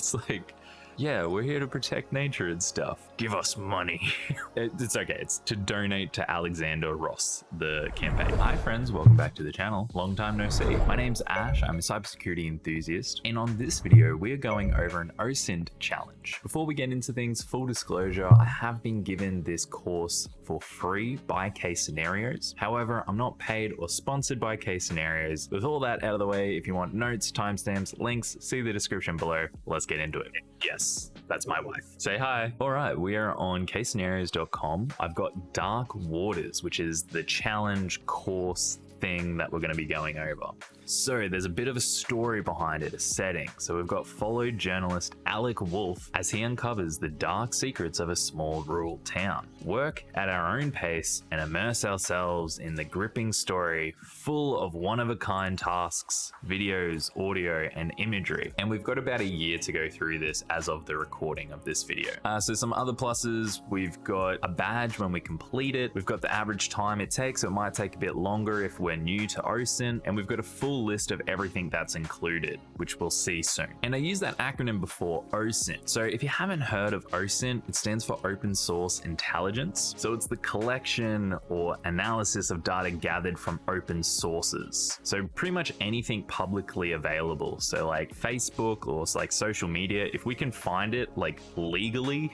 It's like, yeah, we're here to protect nature and stuff. Give us money. It's okay. It's to donate to Alexander Ross, the campaign. Hi friends, welcome back to the channel. Long time no see. My name's Ash. I'm a cybersecurity enthusiast. And on this video, we are going over an OSINT challenge. Before we get into things, full disclosure, I have been given this course for free by Kase Scenarios. However, I'm not paid or sponsored by Kase Scenarios. With all that out of the way, if you want notes, timestamps, links, see the description below. Let's get into it. Yes, that's my wife. Say hi. All right, we are on kasescenarios.com. I've got Dark Waters, which is the challenge course thing that we're going to be going over. So there's a bit of a story behind it, a setting. So we've got follow journalist Alec Wolfe as he uncovers the dark secrets of a small rural town. Work at our own pace and immerse ourselves in the gripping story full of one-of-a-kind tasks, videos, audio, and imagery. And we've got about a year to go through this as of the recording of this video. So some other pluses, we've got a badge when we complete it. We've got the average time it takes, so it might take a bit longer if we're new to OSINT, and we've got a full list of everything that's included, which we'll see soon. And I used that acronym before, OSINT. So if you haven't heard of OSINT, it stands for Open Source Intelligence. So it's the collection or analysis of data gathered from open sources. So pretty much anything publicly available. So like Facebook or like social media, if we can find it like legally,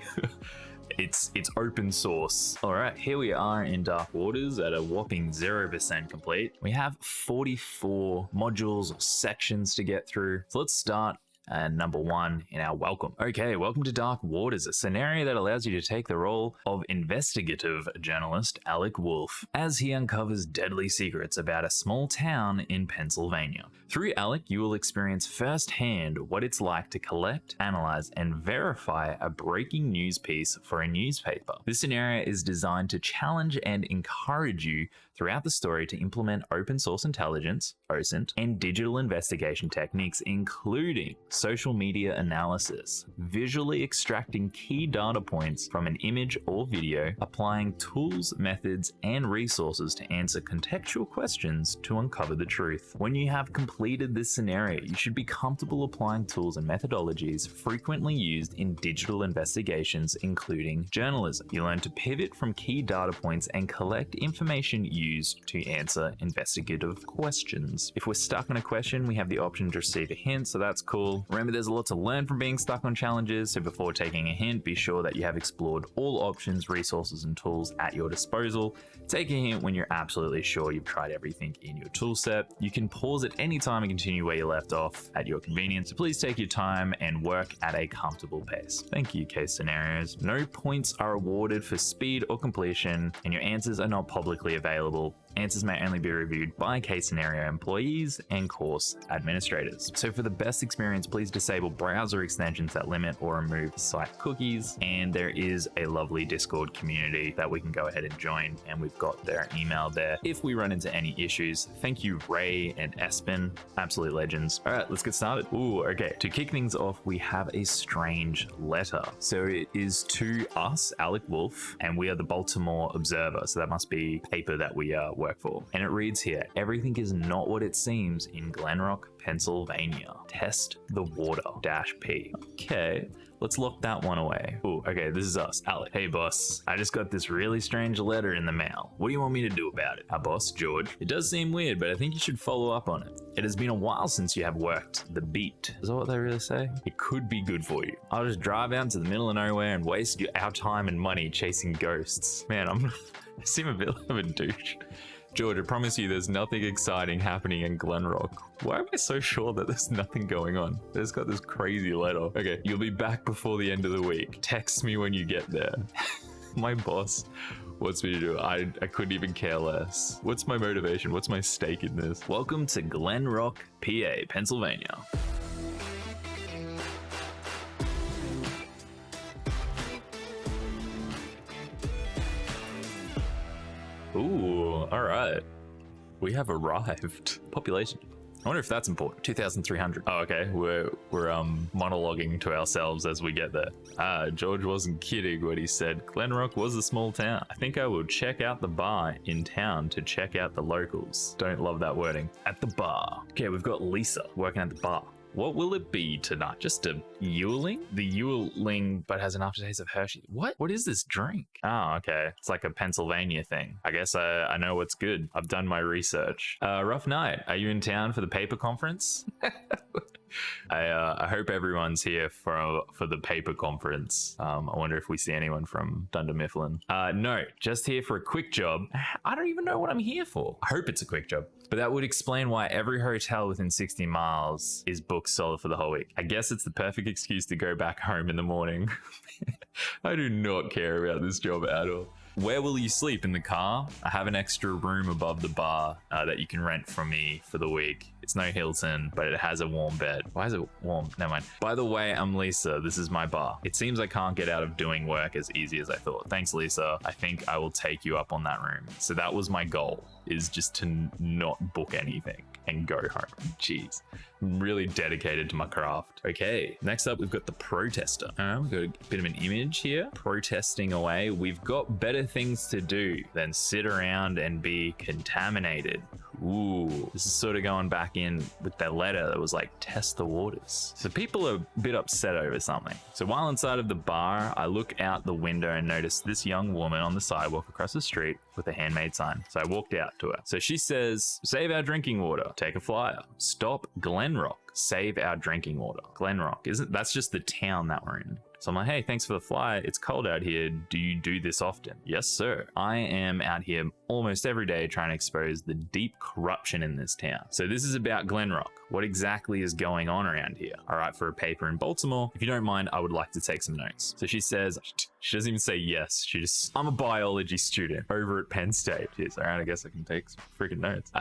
it's open source. All right, here we are in Dark Waters at a whopping 0% complete. We have 44 modules or sections to get through. So let's start number 1 in our welcome. Okay, welcome to Dark Waters, a scenario that allows you to take the role of investigative journalist Alec Wolfe as he uncovers deadly secrets about a small town in Pennsylvania. Through Alec, you will experience firsthand what it's like to collect, analyze, and verify a breaking news piece for a newspaper. This scenario is designed to challenge and encourage you throughout the story to implement open source intelligence, OSINT, and digital investigation techniques, including social media analysis, visually extracting key data points from an image or video, applying tools, methods, and resources to answer contextual questions to uncover the truth. When you have completed this scenario, you should be comfortable applying tools and methodologies frequently used in digital investigations, including journalism. You learn to pivot from key data points and collect information used to answer investigative questions. If we're stuck on a question, we have the option to receive a hint, so that's cool. Remember, there's a lot to learn from being stuck on challenges, so before taking a hint, be sure that you have explored all options, resources, and tools at your disposal. Take a hint when you're absolutely sure you've tried everything in your tool set. You can pause at any time and continue where you left off at your convenience, so please take your time and work at a comfortable pace. Thank you, Kase Scenarios. No points are awarded for speed or completion, and your answers are not publicly available. Answers may only be reviewed by Kase Scenario employees and course administrators. So for the best experience, please disable browser extensions that limit or remove site cookies. And there is a lovely Discord community that we can go ahead and join, and we've got their email there if we run into any issues. Thank you, Ray and Espen, absolute legends. All right, let's get started. Ooh, okay. To kick things off, we have a strange letter. So it is to us, Alec Wolfe, and we are the Baltimore Observer. So that must be paper that we work for. And it reads here, everything is not what it seems in Glen Rock, Pennsylvania. Test the water -P. Okay, let's lock that one away. Ooh, okay, this is us. Alec. Hey boss, I just got this really strange letter in the mail. What do you want me to do about it? Our boss, George. It does seem weird, but I think you should follow up on it. It has been a while since you have worked the beat. Is that what they really say? It could be good for you. I'll just drive out to the middle of nowhere and waste our time and money chasing ghosts. Man, I seem a bit of a douche. George, I promise you there's nothing exciting happening in Glen Rock. Why am I so sure that there's nothing going on? They just got this crazy letter. Okay, you'll be back before the end of the week. Text me when you get there. My boss wants me to do it. I couldn't even care less. What's my motivation? What's my stake in this? Welcome to Glen Rock, PA, Pennsylvania. Ooh, all right. We have arrived. Population. I wonder if that's important. 2,300. Oh, okay. We're monologuing to ourselves as we get there. George wasn't kidding when he said Glen Rock was a small town. I think I will check out the bar in town to check out the locals. Don't love that wording. At the bar. Okay, we've got Lisa working at the bar. What will it be tonight? Just a Yuling? The Yuling, but has an aftertaste of Hershey. What is this drink? Oh, okay. It's like a Pennsylvania thing. I guess I know what's good. I've done my research. Rough night. Are you in town for the paper conference? I hope everyone's here for the paper conference. I wonder if we see anyone from Dunder Mifflin. No, just here for a quick job. I don't even know what I'm here for. I hope it's a quick job. But that would explain why every hotel within 60 miles is booked solid for the whole week. I guess it's the perfect excuse to go back home in the morning. I do not care about this job at all. Where will you sleep? In the car? I have an extra room above the bar that you can rent from me for the week. It's no Hilton, but it has a warm bed. Why is it warm? Never mind. By the way, I'm Lisa. This is my bar. It seems I can't get out of doing work as easy as I thought. Thanks, Lisa. I think I will take you up on that room. So that was my goal, is just to not book anything and go home. Jeez. I'm really dedicated to my craft. Okay, next up we've got the Protestor. We've got a bit of an image here. Protesting away. We've got better things to do than sit around and be contaminated. Ooh, this is sort of going back in with that letter that was like, test the waters. So people are a bit upset over something. So while inside of the bar, I look out the window and notice this young woman on the sidewalk across the street with a handmade sign. So I walked out to her. So she says, save our drinking water, take a flyer, stop Glen Rock, save our drinking water. Glen Rock, that's just the town that we're in. So I'm like, hey, thanks for the flyer. It's cold out here. Do you do this often? Yes, sir. I am out here almost every day trying to expose the deep corruption in this town. So this is about Glen Rock. What exactly is going on around here? I write for a paper in Baltimore. If you don't mind, I would like to take some notes. So she says, she doesn't even say yes. I'm a biology student over at Penn State. Yes, all right, I guess I can take some freaking notes.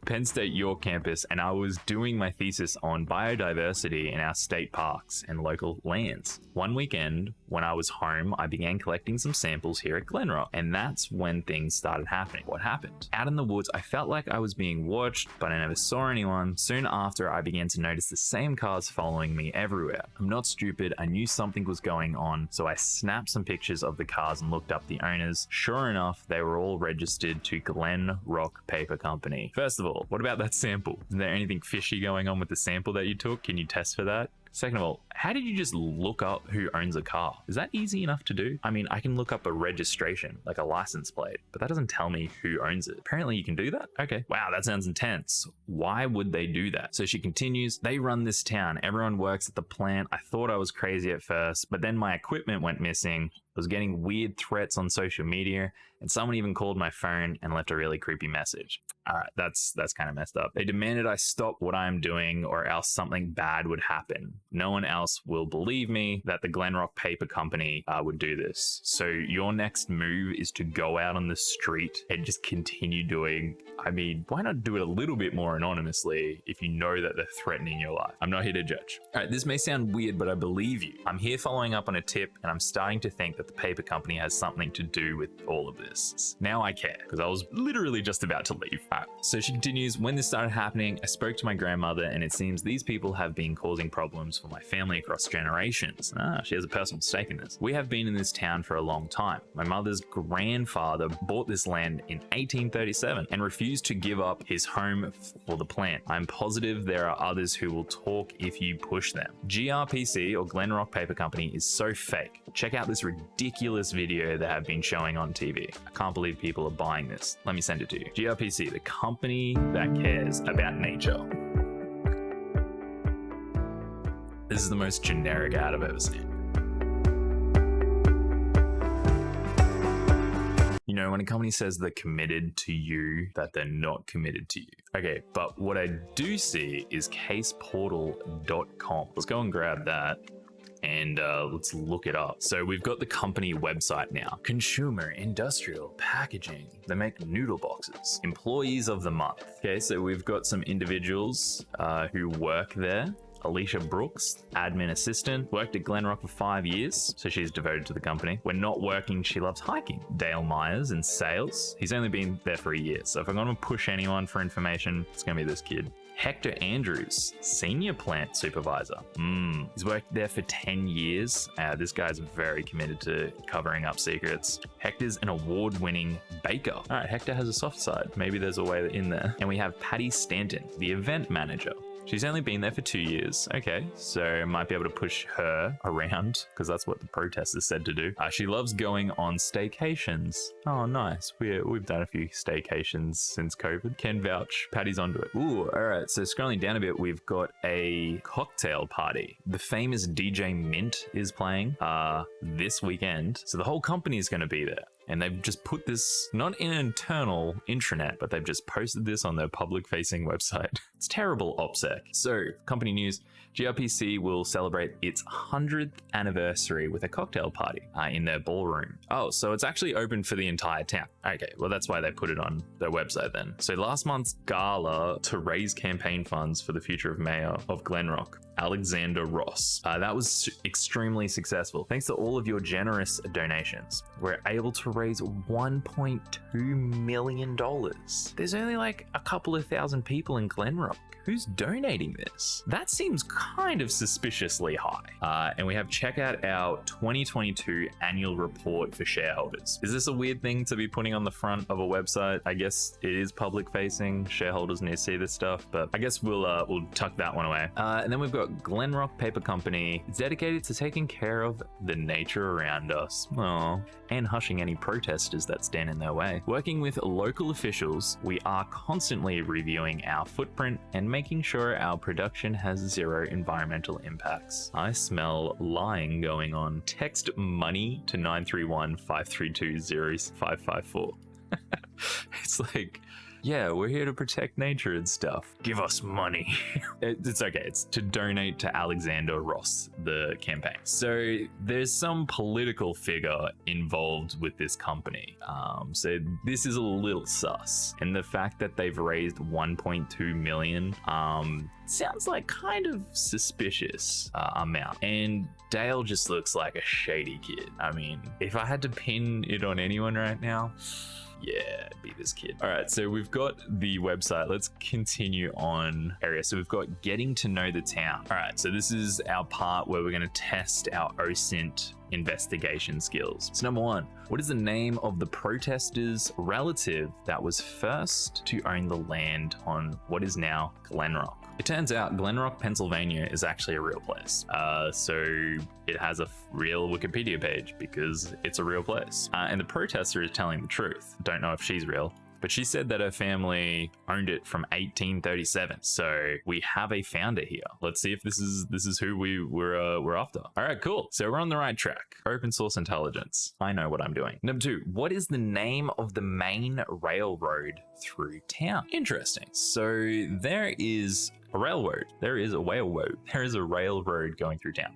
Penn State York campus, and I was doing my thesis on biodiversity in our state parks and local lands. One weekend, when I was home, I began collecting some samples here at Glen Rock, and that's when things started happening. What happened? Out in the woods, I felt like I was being watched, but I never saw anyone. Soon after, I began to notice the same cars following me everywhere. I'm not stupid. I knew something was going on, so I snapped some pictures of the cars and looked up the owners. Sure enough, they were all registered to Glen Rock Paper Company. First of all, what about that sample? Is there anything fishy going on with the sample that you took? Can you test for that? Second of all, how did you just look up who owns a car? Is that easy enough to do? I mean, I can look up a registration, like a license plate, but that doesn't tell me who owns it. Apparently you can do that? Okay. Wow, that sounds intense. Why would they do that? So she continues, they run this town. Everyone works at the plant. I thought I was crazy at first, but then my equipment went missing. I was getting weird threats on social media, and someone even called my phone and left a really creepy message. All right, that's kind of messed up. They demanded I stop what I'm doing or else something bad would happen. No one else will believe me that the Glen Rock Paper Company would do this. So your next move is to go out on the street and just continue doing, I mean, why not do it a little bit more anonymously if you know that they're threatening your life? I'm not here to judge. All right, this may sound weird, but I believe you. I'm here following up on a tip, and I'm starting to think that the paper company has something to do with all of this. Now I care, because I was literally just about to leave. All right, so she continues, when this started happening, I spoke to my grandmother, and it seems these people have been causing problems for my family across generations. She has a personal stake in this. We have been in this town for a long time. My mother's grandfather bought this land in 1837 and refused to give up his home for the plant. I'm positive there are others who will talk if you push them. GRPC, or Glen Rock Paper Company, is so fake. Check out this ridiculous video they have been showing on TV. I can't believe people are buying this. Let me send it to you. GRPC, the company that cares about nature. This is the most generic ad I've ever seen. You know, when a company says they're committed to you, that they're not committed to you. Okay, but what I do see is caseportal.com. Let's go and grab that and let's look it up. So we've got the company website now. Consumer, industrial, packaging. They make noodle boxes. Employees of the month. Okay, so we've got some individuals who work there. Alicia Brooks, admin assistant, worked at Glen Rock for 5 years, so she's devoted to the company. When not working, she loves hiking. Dale Myers in sales. He's only been there for a year, so if I'm going to push anyone for information, it's going to be this kid. Hector Andrews, senior plant supervisor. He's worked there for 10 years. This guy's very committed to covering up secrets. Hector's an award-winning baker. All right, Hector has a soft side. Maybe there's a way in there. And we have Patty Stanton, the event manager. She's only been there for 2 years. Okay, so might be able to push her around because that's what the protesters said to do. She loves going on staycations. Oh, nice. We've done a few staycations since COVID. Can vouch. Patty's onto it. Ooh, all right. So scrolling down a bit, we've got a cocktail party. The famous DJ Mint is playing this weekend. So the whole company is going to be there. And they've just put this, not in an internal intranet, but they've just posted this on their public-facing website. It's terrible OPSEC. So, company news, GRPC will celebrate its 100th anniversary with a cocktail party in their ballroom. Oh, so it's actually open for the entire town. Okay, well that's why they put it on their website then. So last month's gala to raise campaign funds for the future of Mayor of Glen Rock, Alexander Ross. That was extremely successful. Thanks to all of your generous donations, we're able to raise $1.2 million. There's only like a couple of thousand people in Glen Rock. Who's donating this? That seems kind of suspiciously high. And we have check out our 2022 annual report for shareholders. Is this a weird thing to be putting on the front of a website? I guess it is public facing. Shareholders need to see this stuff, but I guess we'll tuck that one away. And then we've got Glen Rock Paper Company. It's dedicated to taking care of the nature around us. Aww. And hushing any protesters that stand in their way. Working with local officials, we are constantly reviewing our footprint and making sure our production has zero environmental impacts. I smell lying going on. Text money to 931-532-0554. It's like, yeah, we're here to protect nature and stuff. Give us money. It's okay. It's to donate to Alexander Ross, the campaign. So there's some political figure involved with this company. So this is a little sus. And the fact that they've raised 1.2 million sounds like kind of suspicious amount. And Dale just looks like a shady kid. I mean, if I had to pin it on anyone right now, yeah, be this kid. All right, so we've got the website. Let's continue on area. So we've got getting to know the town. All right, so this is our part where we're going to test our OSINT investigation skills. So number one, what is the name of the protesters' relative that was first to own the land on what is now Glen Rock? It turns out Glen Rock, Pennsylvania is actually a real place. So it has a real Wikipedia page because it's a real place. And the protester is telling the truth. Don't know if she's real, but she said that her family owned it from 1837. So we have a founder here. Let's see if this is who we're after. All right, cool. So we're on the right track. Open source intelligence. I know what I'm doing. Number two, what is the name of the main railroad through town? Interesting. So there is a railroad. There is a railroad. There is a railroad going through town.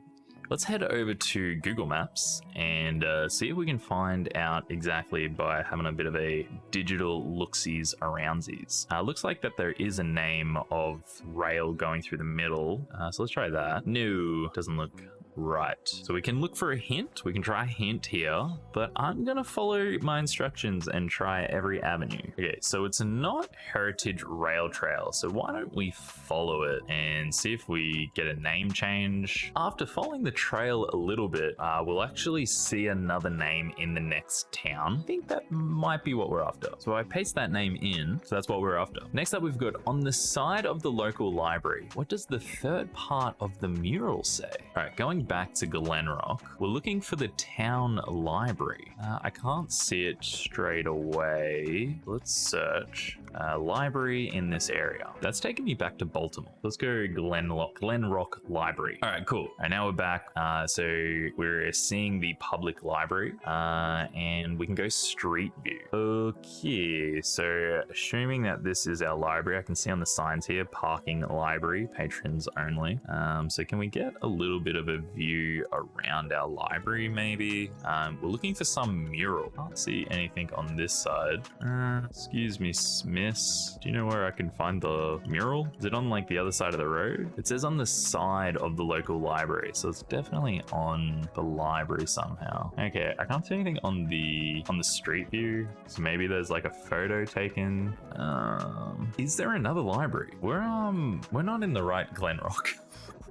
Let's head over to Google Maps and see if we can find out exactly by having a bit of a digital look-sees aroundsies. Looks like that there is a name of rail going through the middle. So let's try that. No, doesn't look right. So we can look for a hint. We can try a hint here, but I'm gonna follow my instructions and try every avenue. Okay, so it's not Heritage Rail Trail. So why don't we follow it and see if we get a name change? After following the trail a little bit, we'll actually see another name in the next town. I think that might be what we're after. So I paste that name in, so that's what we're after. Next up, we've got on the side of the local library. What does the third part of the mural say? All right, going back to Glen Rock, we're looking for the town library. I can't see it straight away. Let's search library in this area. That's taking me back to Baltimore. Let's go Glen Rock Library. All right, cool. And now we're back. So we're seeing the public library and we can go street view. Okay, so assuming that this is our library, I can see on the signs here, parking library, patrons only. So can we get a little bit of a view around our library maybe? We're looking for some mural. Can't see anything on this side. Excuse me, miss. Do you know where I can find the mural? Is it on like the other side of the road? It says on the side of the local library, so it's definitely on the library somehow. Okay, I can't see anything on the street view, so maybe there's like a photo taken. Is there another library? We're not in the right Glen Rock.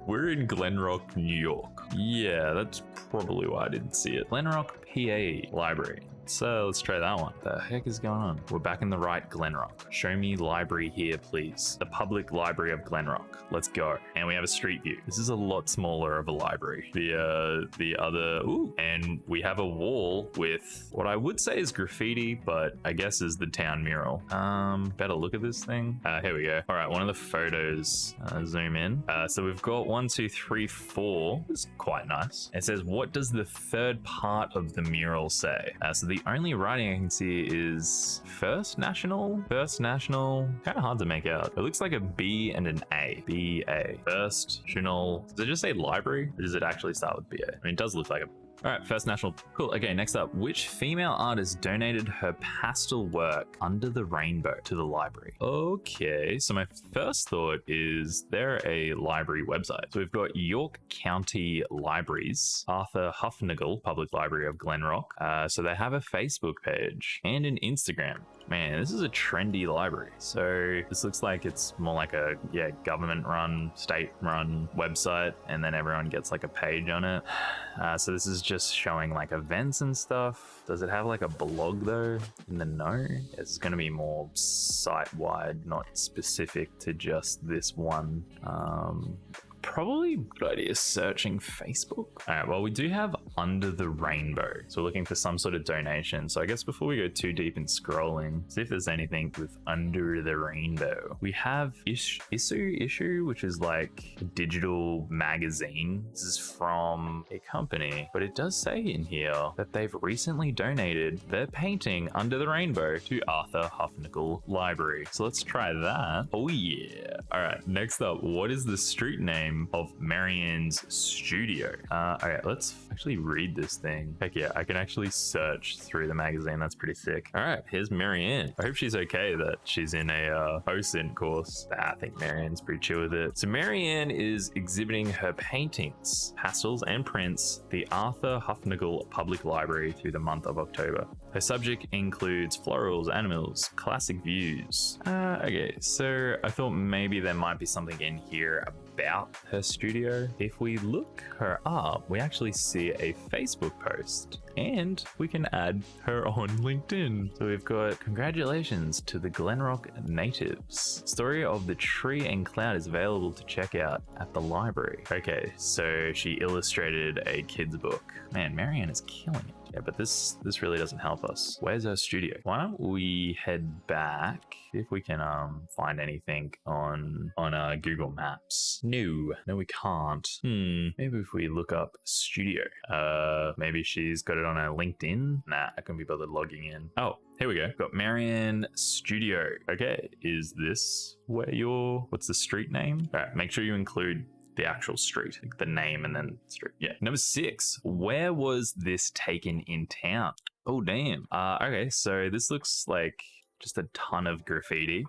We're in Glen Rock, New York. Yeah, that's probably why I didn't see it. Glen Rock, PA Library. Let's try that one. The heck is going on? We're back in the right Glen Rock. Show me library here, please. The public library of Glen Rock. Let's go. And we have a street view. This is a lot smaller of a library. The other, ooh, and we have a wall with what I would say is graffiti, but I guess is the town mural. Better look at this thing. Here we go. All right, one of the photos. Zoom in. So we've got 1, 2, 3, 4. It's quite nice. It says, what does the third part of the mural say? So the only writing I can see is First National. Kind of hard to make out. It looks like a B and an A. B-A. First National. Does it just say library? Or does it actually start with B-A? I mean, it does look like a... All right, First National. Cool. Okay, next up. Which female artist donated her pastel work Under the Rainbow to the library? Okay, so my first thought is they're a library website. So we've got York County Libraries, Arthur Huffnagel Public Library of Glen Rock. So they have a Facebook page and an Instagram. Man, this is a trendy library. So this looks like it's more like a, government-run, state-run website, and then everyone gets like a page on it. So this is just showing like events and stuff. Does it have like a blog though? No. It's going to be more site-wide, not specific to just this one. Probably good idea searching Facebook. All right, well, we do have Under the Rainbow. So we're looking for some sort of donation. So I guess before we go too deep in scrolling, see if there's anything with Under the Rainbow. We have Issue, which is like a digital magazine. This is from a company, but it does say in here that they've recently donated their painting Under the Rainbow to Arthur Huffnagel Library. So let's try that. Oh yeah. All right, next up, what is the street name of Marianne's studio? All right, let's actually read this thing. Heck yeah, I can actually search through the magazine. That's pretty sick. All right, here's Marianne. I hope she's okay that she's in a OSINT course. I think Marianne's pretty chill with it. So Marianne is exhibiting her paintings, pastels and prints, the Arthur Huffnagel Public Library through the month of October. Her subject includes florals, animals, classic views. Okay, so I thought maybe there might be something in here about her studio. If we look her up, we actually see a Facebook post and we can add her on LinkedIn. So we've got, congratulations to the Glen Rock natives. Story of the tree and cloud is available to check out at the library. Okay, so she illustrated a kid's book. Man, Marianne is killing it. Yeah, but this really doesn't help us. Where's our studio? Why don't we head back, see if we can find anything on Google Maps. No, we can't. Maybe if we look up studio. Maybe she's got it on her LinkedIn. Nah, I couldn't be bothered logging in. Oh, here we go. Got Marianne Studio. Okay, is this where what's the street name? All right, make sure you include the actual street, like the name and then street. Yeah. Number 6, where was this taken in town? Oh, damn. Okay, so this looks like just a ton of graffiti.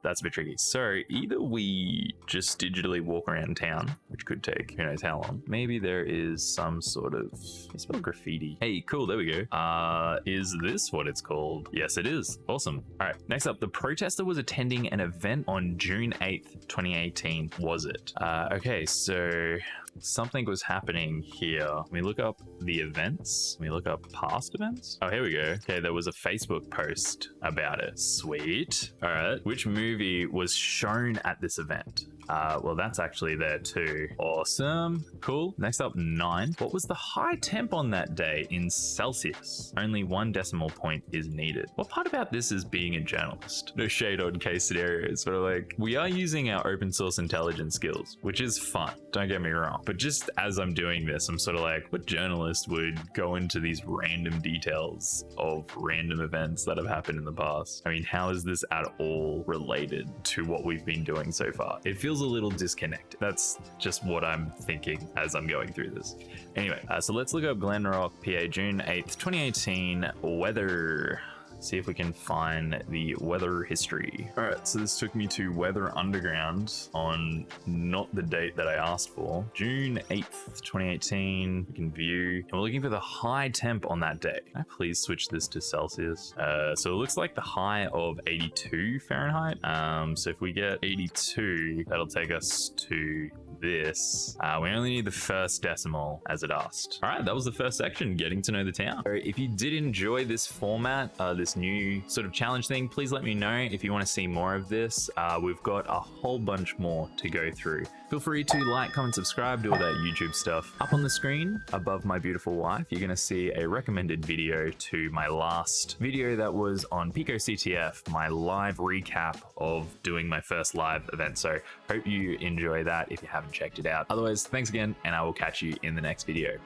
That's a bit tricky. So either we just digitally walk around town, which could take who knows how long. Maybe there is some sort of, I spell graffiti. Hey, cool, there we go. Is this what it's called? Yes, it is. Awesome. All right, next up, the protester was attending an event on June 8th, 2018. Was it? Okay, so something was happening here. Let me look up the events. Let me look up past events. Oh, here we go. Okay, there was a Facebook post about it. Sweet. All right. Which movie was shown at this event? Well, that's actually there too. Awesome. Cool. Next up, 9. What was the high temp on that day in Celsius? Only 1 decimal point is needed. What part about this is being a journalist? No shade on case scenarios, but like, we are using our open source intelligence skills, which is fun. Don't get me wrong. But just as I'm doing this, I'm sort of like, what journalist would go into these random details of random events that have happened in the past? I mean, how is this at all related to what we've been doing so far? It feels a little disconnected. That's just what I'm thinking as I'm going through this. Anyway, so let's look up Glen Rock, PA, June 8th, 2018 weather. see if we can find the weather history. All right, so this took me to Weather Underground on not the date that I asked for, June 8th, 2018. We can view, and we're looking for the high temp on that day. Can I please switch this to Celsius? So it looks like the high of 82 Fahrenheit. So if we get 82, that'll take us to this. We only need the first decimal as it asked. All right, that was the first section, getting to know the town. So if you did enjoy this format, this new sort of challenge thing, please let me know if you want to see more of this. We've got a whole bunch more to go through. Feel free to like, comment, subscribe, do all that YouTube stuff. Up on the screen above my beautiful wife, you're going to see a recommended video to my last video that was on Pico CTF, my live recap of doing my first live event. So hope you enjoy that if you haven't checked it out. Otherwise, thanks again, and I will catch you in the next video.